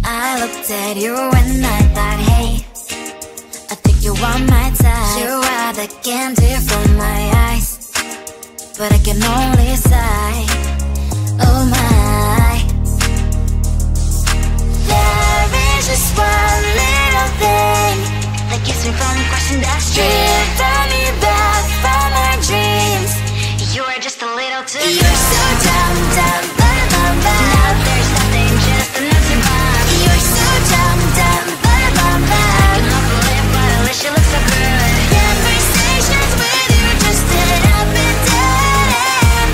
I looked at you and I thought, hey, I think you are my type. You are the candy from my eyes, but I can only sigh, oh my. There is just one little thing that keeps me from crossing that street. Turn me back from my dreams. You are just a little too young. You're so dumb, dumb, bum, bum, bum. Now there's nothing, just enough to bomb. You're so dumb, dumb, bum, bum, bum. You don't believe, but at least you look so good. Conversations with you just sit up and down.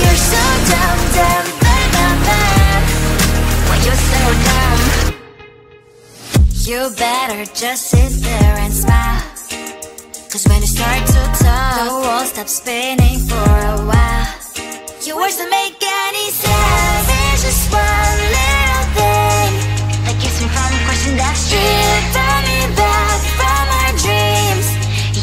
You're so dumb, dumb, bum, bum, bum. Why you're so dumb? You better just sit there and smile, 'cause when you start to talk, the world stops spinning for a while. Your words don't make any sense. There's just one little thing that keeps me from crossing that street. Turn me back from my dreams.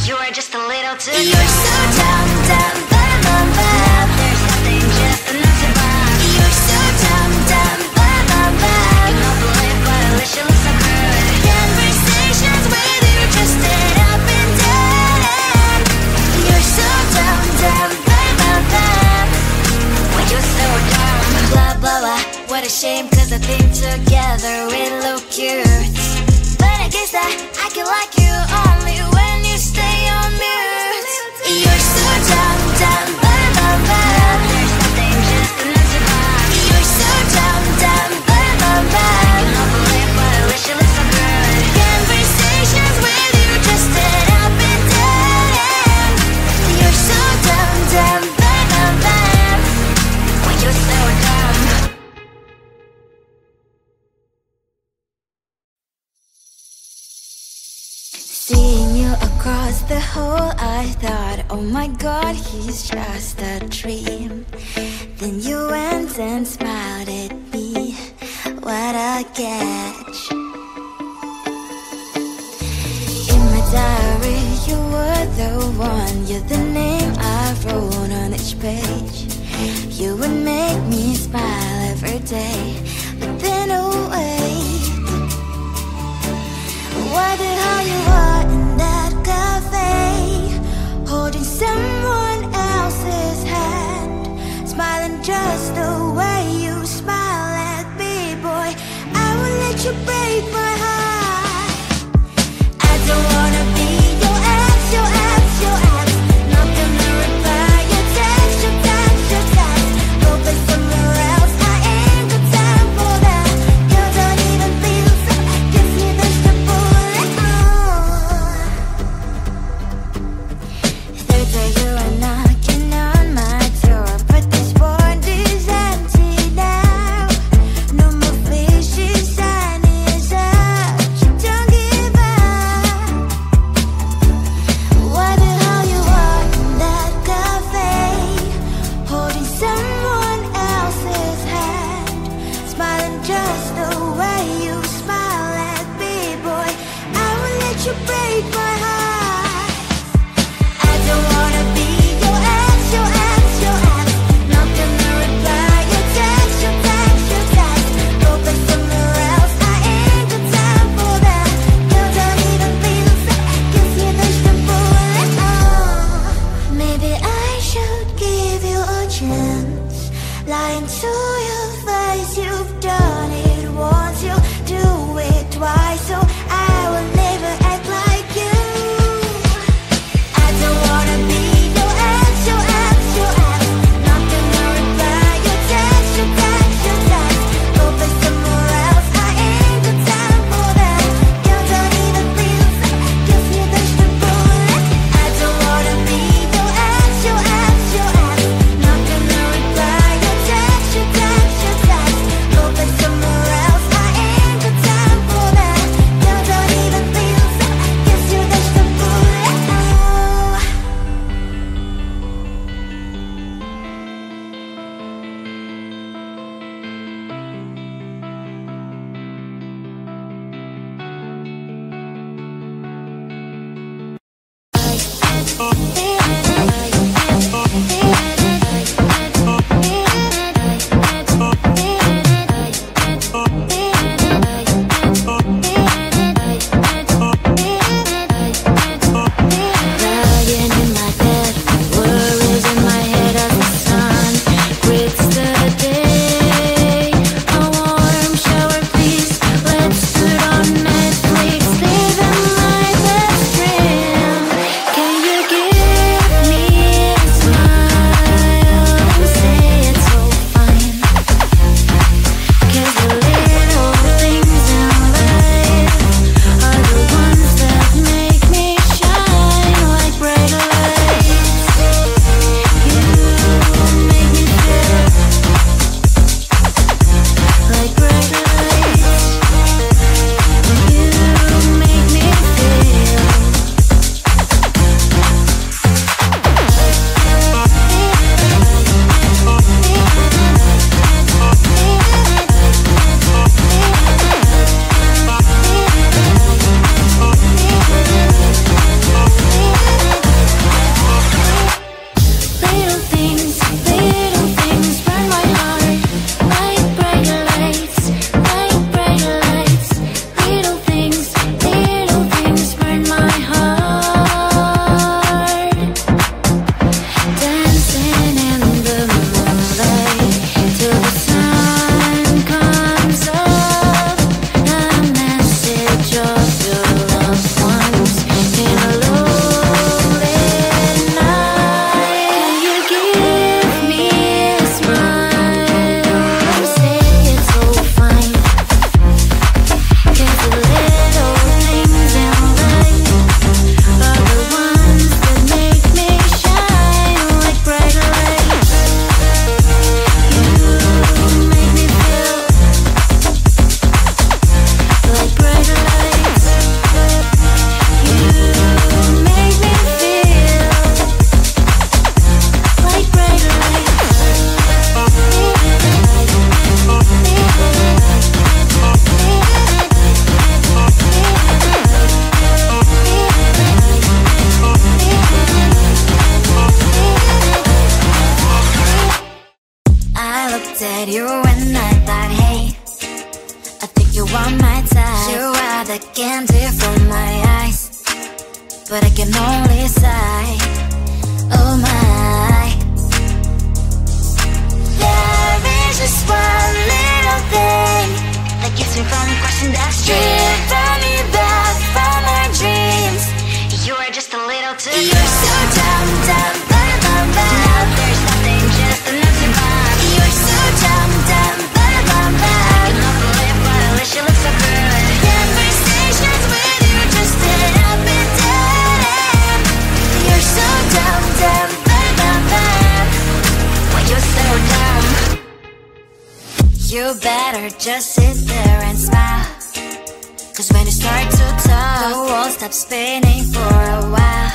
You are just a little too young. You're so dumb, dumb, bum, bum, bum. There's nothing, just enough to bomb. You're so dumb, dumb, bum, bum, bum. You don't believe, but at least you look so good. Conversations with you just sit up and down. You're so dumb, dumb, bum, bum, bum. Why you're so dumb? Blah, blah, blah. What a shame, 'cause I think together we look cute. But I guess that I can like you only when you stay on mute. You're so dumb, dumb, bum, bum, bum. There's nothing, just enough to bomb. You're so dumb, dumb, bum, bum, bum. You don't believe, but at least you look so good. Conversations with you just sit up and down. You're so dumb, dumb, bum, bum, bum. Why you're so dumb? Seeing you across the hall, I thought, oh my god, he's just a dream. Then you went and smiled at me, what a catch. In my diary, you were the one, you're the name I wrote on each page. You would make me smile every day, but then oh wait, why the hell you are in that cafe, holding someone else's hand, smiling just the way you smile at me, boy. I will let you break my heart. I don't wanna be your ex, your ex, your ex. Not gonna reply your text, your text, your text. Go play somewhere else, I ain't got time for that. You don't even feel so, gives me vegetable. Third day you are knocking on my door, but this board is empty now. No more fishes, sign is up. You don't give up. Why the hell you are in that cafe, holding someone else's hand, smiling just the way you smile at me, boy. I will let you break my heart. I don't wanna be your ex, your ex, your ex. Not gonna reply your text, your text, your text. Go play somewhere else, I ain't got time for that. You don't even feel so, gives me vegetable. Maybe I should give you a chance. Lying to your face, you've done it once, you do it twice, so I will never act like you. I don't wanna be your ex, your ex, your ex. Not gonna reply your text, your text, your text. Go play somewhere else, I ain't got time for that. You don't even feel so, gives me vegetable. I don't wanna be your ex, your ex, your ex. Not gonna reply your text, your text, your text. Go play somewhere else, I ain't got time for that. You don't even feel so, gives you vegetable. You are my type. You are the candy from my eyes, but I can only sigh. Oh my. There is just one little thing that keeps me from crossing that street. Drive me back from my dreams. You are just a little too close. You're so dumb, dumb, bum, bum, bum. Now there's nothing, just enough to bomb. You're so dumb, dumb, bum, bum, bum. I cannot believe what I wish you look so good. Conversations with you just end up in dead end. You're so dumb, dumb, bum, bum, bum. Why you're so dumb? You better just sit there and smile, 'cause when you start to talk, the world stops spinning for a while.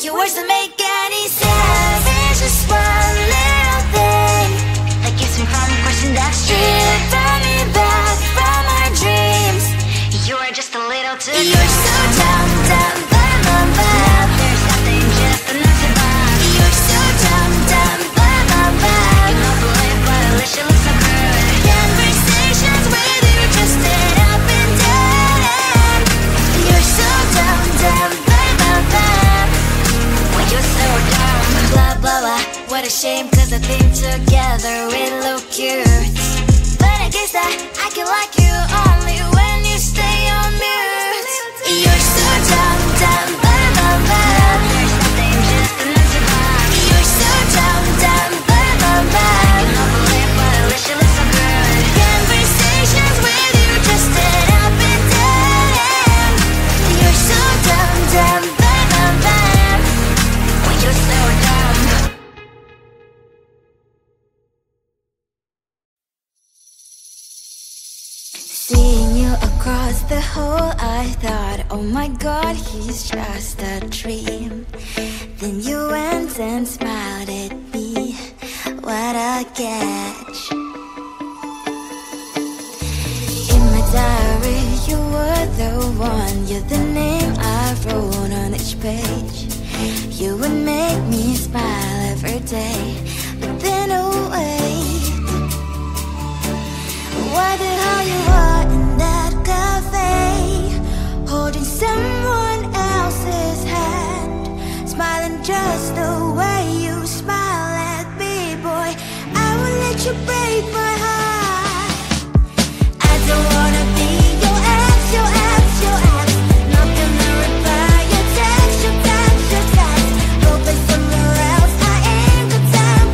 Your words don't make any sense. There's just one little thing that keeps me from crossing that street. Turn me back from our dreams. You are just a little too close. You're so dumb, dumb, bum, bum, bum. There's nothing, just enough to bomb. You're so dumb, dumb, bum, bum, bum. I cannot believe what I wish you look so good. Conversations with you just end up in dead end. You're so dumb, dumb, bum, bum, bum. Why you're so dumb? Blah, blah, blah. What a shame, 'cause I think together we look cute. But I guess that I can like you only when you stay on mute. You're so dumb, dumb, bum, bum, bum. There's nothing, just enough to bomb. You're so dumb, dumb, bum, bum, bum. I cannot believe what I wish you look so good. Conversations with you just end up in dead end. You're so dumb, dumb, bum, bum, bum. Why you're so dumb? Seeing you across the hall, I thought, oh my god, he's just a dream. Then you went and smiled at me. What a catch. In my diary, you were the one. You're the name I wrote on each page. You would make me smile every day. But then wait, why did how you are in that cafe, holding someone else's hand, smiling just the way you smile at me, boy? I will let you break my heart. I don't wanna be your ex, your ex, your ex. Not gonna reply your text, your text, your text. Hoping somewhere else. I ain't got time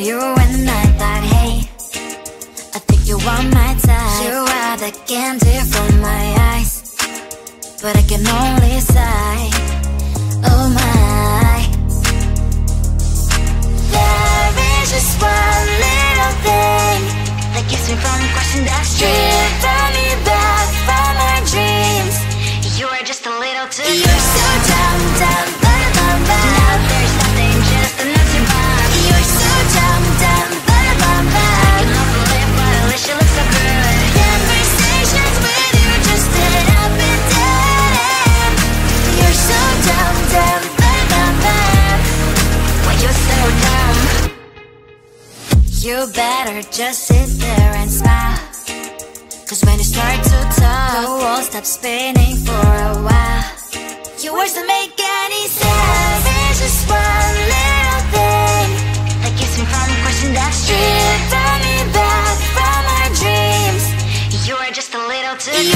you when I thought, hey, I think you are my type. You are the candy from my eyes, but I can only sigh, oh my. There is just one little thing that keeps me from crossing that street. Drive me back from our dreams. You are just a little too good. You're so dumb, dumb, ba-da-bum-bum. Now there's nothing, just an empty bomb. You're so dumb, dumb, ba-da-bum-bum. I can offer live, but at least you look so good. Conversations with you just end up in dead end. You're so dumb, dumb, ba-da-bum-bum. Why you're so dumb? You better just sit there and smile, 'cause when you start to talk, the world stops spinning for a while. Your words don't make any sense. There's just one little thing that keeps me from crossing that street. Turn me back from our dreams. You are just a little too good.